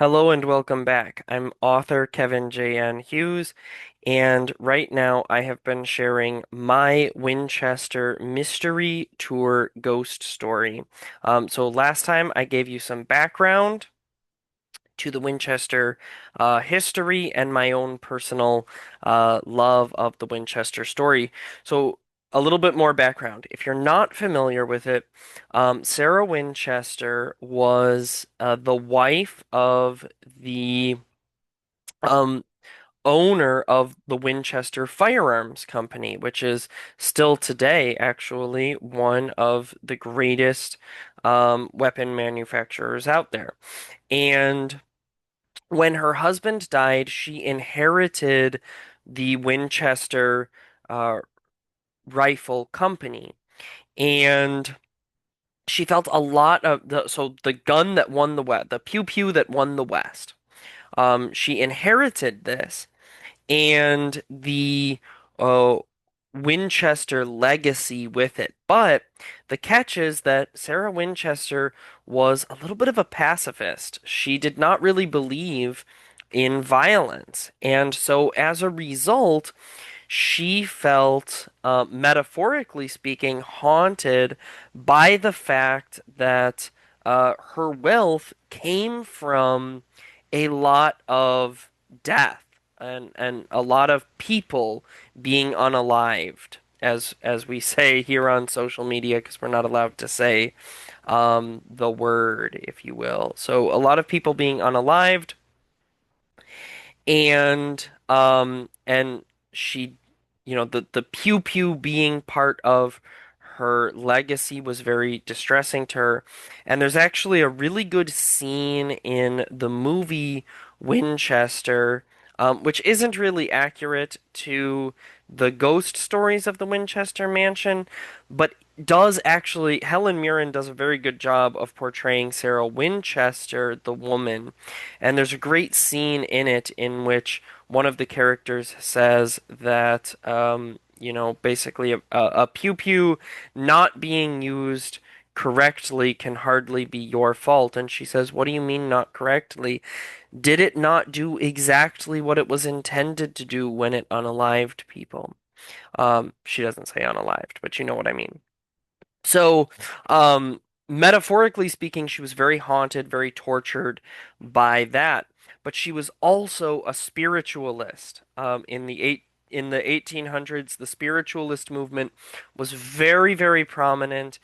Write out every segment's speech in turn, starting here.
Hello and welcome back. I'm author Kevin J.N. Hughes, and right now I have been sharing my Winchester Mystery Tour ghost story. So last time I gave you some background to the Winchester history and my own personal love of the Winchester story. So a little bit more background. If you're not familiar with it, Sarah Winchester was the wife of the um, owner of the Winchester Firearms Company, which is still today actually one of the greatest weapon manufacturers out there. And when her husband died, she inherited the Winchester uh, Rifle Company. And she felt a lot of the gun that won the West, the pew pew that won the West. She inherited this, and the uh, Winchester legacy with it. But the catch is that Sarah Winchester was a little bit of a pacifist. She did not really believe in violence. And so as a result, she felt, metaphorically speaking, haunted by the fact that her wealth came from a lot of death and a lot of people being unalived, as we say here on social media, because we're not allowed to say the word, if you will. So a lot of people being unalived, and she, the pew pew being part of her legacy was very distressing to her. And there's actually a really good scene in the movie Winchester, which isn't really accurate to the ghost stories of the Winchester Mansion, but does actually, Helen Mirren does a very good job of portraying Sarah Winchester, the woman. And there's a great scene in it in which one of the characters says that, basically a pew pew not being used correctly can hardly be your fault. And she says, "What do you mean not correctly? Did it not do exactly what it was intended to do when it unalived people?" She doesn't say unalived, but you know what I mean. So, metaphorically speaking, she was very haunted, very tortured by that. But she was also a spiritualist. In the 1800s, the spiritualist movement was very, very prominent.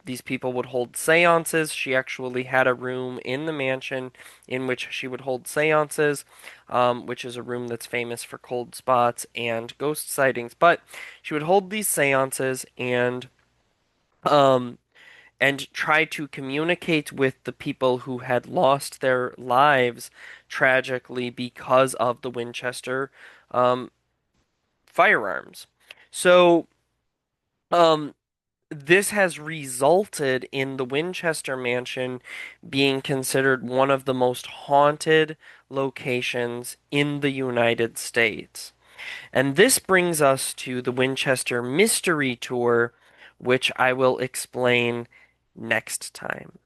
These people would hold seances. She actually had a room in the mansion in which she would hold seances, which is a room that's famous for cold spots and ghost sightings. But she would hold these seances um, and try to communicate with the people who had lost their lives tragically because of the Winchester um, firearms. So, um, this has resulted in the Winchester Mansion being considered one of the most haunted locations in the United States. And this brings us to the Winchester Mystery Tour, which I will explain next time.